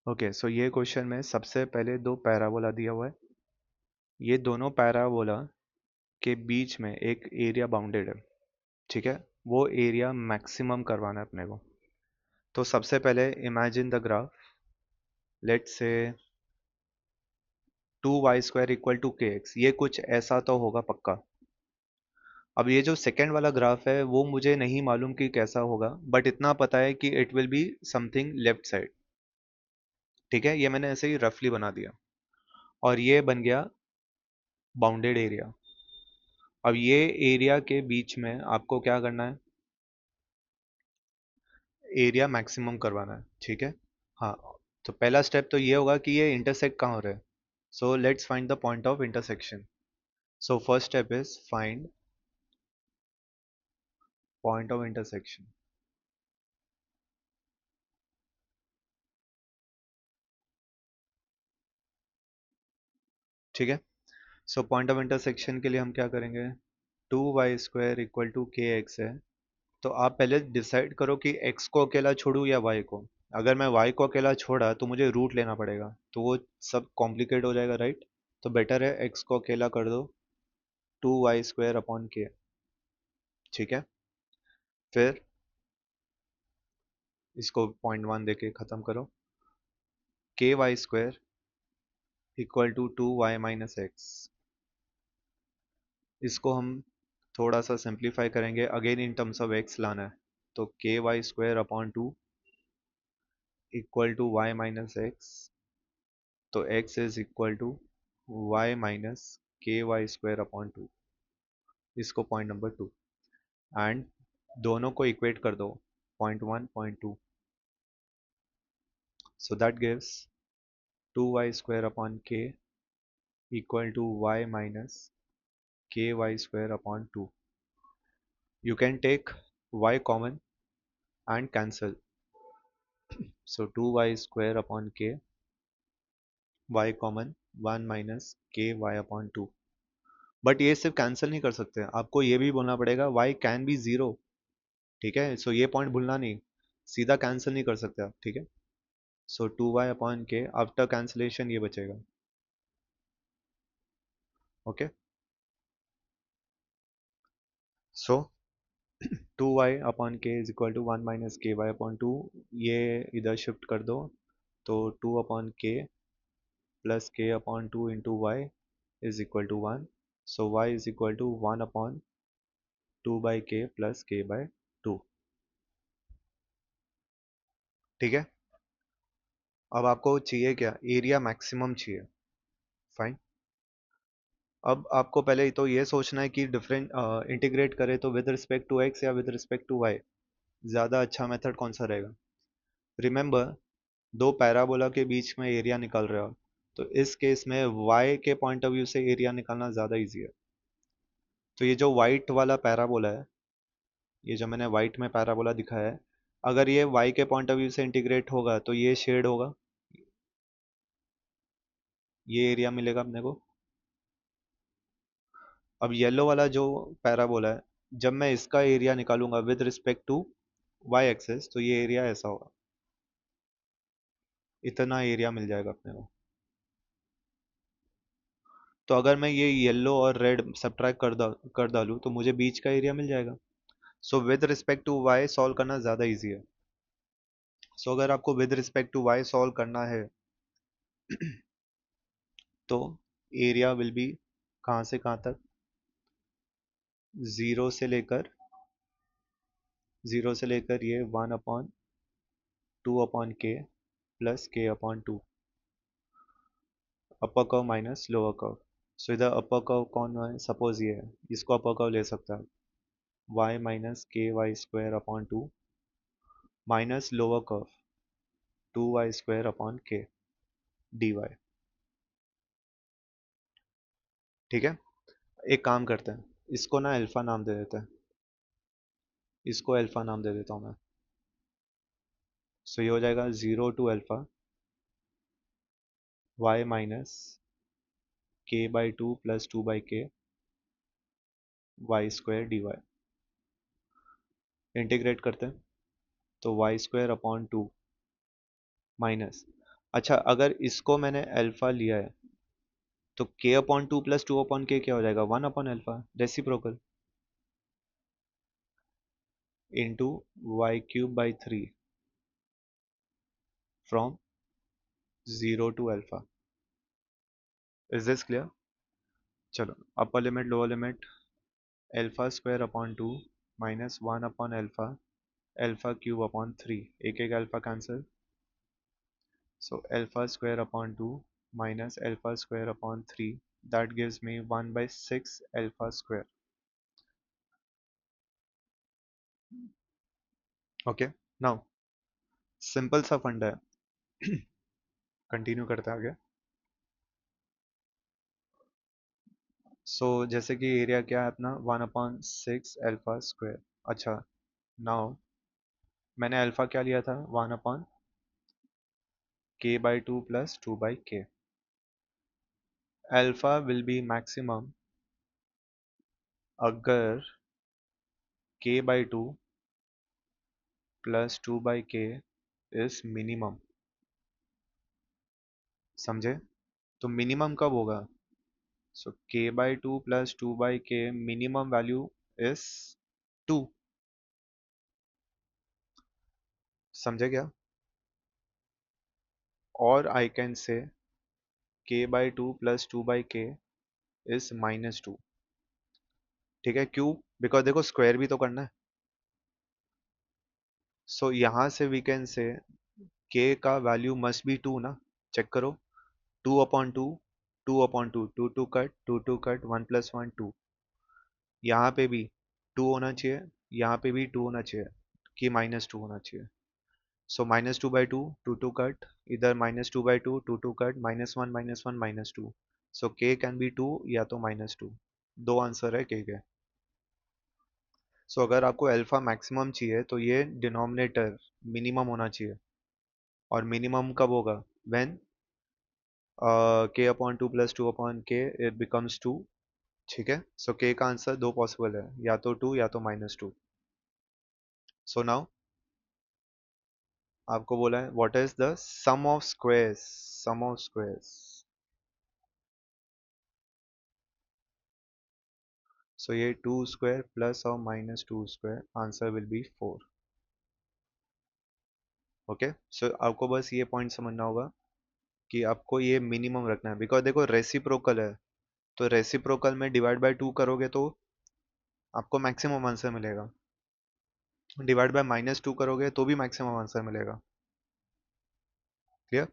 Okay, सो ये question में सबसे पहले दो पैराबोला दिया हुआ है। ये दोनों पैराबोला के बीच में एक एरिया बाउंडेड है। ठीक है, वो एरिया मैक्सिमम करवाना है अपने को। तो सबसे पहले imagine the graph. Let's say 2y² equal to के एक्स, ये कुछ ऐसा तो होगा पक्का। अब ये जो सेकेंड वाला ग्राफ है वो मुझे नहीं मालूम कि कैसा होगा, बट इतना पता है कि it will be something left side. ठीक है, ये मैंने ऐसे ही रफली बना दिया और ये बन गया बाउंडेड एरिया। अब ये एरिया के बीच में आपको क्या करना है, एरिया मैक्सिमम करवाना है। ठीक है, हाँ। तो पहला स्टेप तो ये होगा कि ये इंटरसेक्ट कहाँ हो रहा है। So let's find the point of intersection. So first step is find point of intersection. ठीक है, सो पॉइंट ऑफ इंटरसेक्शन के लिए हम क्या करेंगे, 2y² इक्वल टू के एक्स है। तो आप पहले डिसाइड करो कि x को अकेला छोड़ूं या y को। अगर मैं y को अकेला छोड़ा तो मुझे रूट लेना पड़ेगा, तो वो सब कॉम्प्लिकेट हो जाएगा, राइट। तो बेटर है x को अकेला कर दो, 2y² अपॉन के। ठीक है, फिर इसको 0.1 देके ख़त्म करो। k y² equal to 2y-x। इसको हम थोड़ा सा सिंप्लीफाई करेंगे, again in terms of x लाना है। तो k y² upon 2 equal to y-x। तो x is equal to y-ky² upon 2। इसको पॉइंट नंबर 2 एंड दोनों को इक्वेट कर दो, 0.1 0.2। So that gives 2y² upon k equal to y-ky² upon 2। You can take y common and cancel. So 2y² upon k, y common 1 minus ky upon 2। But ये सिर्फ cancel नहीं कर सकते, आपको ये भी बोलना पड़ेगा y कैन बी जीरो। ठीक है, सो ये पॉइंट भूलना नहीं, सीधा कैंसिल नहीं कर सकते आप। ठीक है, सो 2y अपॉन के आफ्टर कैंसिलेशन ये बचेगा। ओके, सो 2y अपॉन के इज इक्वल टू 1 माइनस के वाई अपॉन 2। ये इधर शिफ्ट कर दो, तो 2 upon k plus k upon 2 into y is equal to 1। So y is equal to 1 upon 2 by k plus k by 2। ठीक है, अब आपको चाहिए क्या, एरिया मैक्सिमम चाहिए। फाइन। अब आपको पहले तो ये सोचना है कि डिफरेंट इंटीग्रेट करें तो विद रिस्पेक्ट टू एक्स या विद रिस्पेक्ट टू वाई, ज़्यादा अच्छा मेथड कौन सा रहेगा। रिमेंबर, दो पैराबोला के बीच में एरिया निकाल रहे हो, तो इस केस में y के पॉइंट ऑफ व्यू से एरिया निकालना ज़्यादा इजी है। तो ये जो वाइट वाला पैराबोला है, ये जो मैंने वाइट में पैराबोला दिखाया है, अगर ये y के पॉइंट ऑफ व्यू से इंटीग्रेट होगा तो ये शेड होगा, ये एरिया मिलेगा अपने को। अब येलो वाला जो पैराबोला है, जब मैं इसका एरिया निकालूंगा with respect to y axis, तो ये एरिया ऐसा होगा, इतना एरिया मिल जाएगा अपने को। तो अगर मैं ये येलो और रेड सब्ट्रैक्ट कर डालूँ तो मुझे बीच का एरिया मिल जाएगा। So with respect to y solve करना ज़्यादा इजी है। सो अगर आपको with respect to y solve करना है तो एरिया विल बी कहाँ से कहाँ तक, ज़ीरो से लेकर ये 1 upon 2 upon k plus k upon 2, upper curve minus lower curve. So इधर अपर कर्व कौन है, सपोज ये है, इसको अपर कर्व ले सकता है, y माइनस के y² upon 2 minus lower curve 2y² upon के dy। ठीक है, एक काम करते हैं, इसको ना अल्फा नाम दे देते हैं, इसको अल्फा नाम दे देता हूँ मैं। सो ये हो जाएगा 0 to अल्फा y माइनस के बाई 2 प्लस 2 बाई के y² dy। इंटीग्रेट करते हैं, तो y² अपॉन 2 माइनस, अच्छा, अगर इसको मैंने अल्फा लिया है तो k upon two plus two upon k क्या हो जाएगा, one upon alpha, reciprocal, into y cube by three from zero to alpha. Is this clear? चलो, upper limit lower limit, alpha square upon two minus one upon alpha, alpha cube upon three, एक एक alpha cancel, so alpha square upon 2 minus alpha square upon 3, that gives me 1 by 6 alpha square. Okay, now simple सा फंडा है। Continue करते हैं आगे। जैसे कि एरिया क्या है अपना, one upon six alpha square. अच्छा, नाउ मैंने अल्फा क्या लिया था, वन अपॉन के by two plus two by के। अल्फा विल बी मैक्सिमम अगर के by two plus two by के इज मिनिमम। समझे? तो मिनिमम कब होगा? So k by 2 plus 2 by k minimum value is 2। समझे क्या? और I can say k by 2 plus 2 by k is minus 2। ठीक है, क्यों? बिकॉज देखो स्क्वायर भी तो करना है। यहाँ से वी कैन से k का वैल्यू मस्ट बी 2 ना। चेक करो, 2 upon two, 2 upon two, two two cut, one plus one two. यहाँ पे भी 2 होना चाहिए, यहाँ पे भी 2 होना चाहिए, कि माइनस 2 होना चाहिए। So minus 2 by 2, 2 2 cut, either minus 2 by 2, 2 2 cut, minus 1, minus 2। So k can be 2 या तो minus 2। दो आंसर है k के। अगर आपको अल्फा मैक्सिमम चाहिए तो ये डिनोमिनेटर मिनिमम होना चाहिए। और मिनिमम कब होगा? When k upon two plus two upon के इट बिकम्स 2। ठीक है, k का आंसर दो पॉसिबल है, या तो 2 या तो माइनस 2। नाउ आपको बोला है what is the sum of squares, sum of squares. ये टू स्क्वायर प्लस और minus two square, answer will be 4। Okay, आपको बस ये पॉइंट समझना होगा कि आपको ये मिनिमम रखना है, बिकॉज देखो रेसिप्रोकल है। तो रेसिप्रोकल में डिवाइड बाय टू करोगे तो आपको मैक्सिमम आंसर मिलेगा, डिवाइड बाय माइनस टू करोगे तो भी मैक्सिमम आंसर मिलेगा। क्लियर?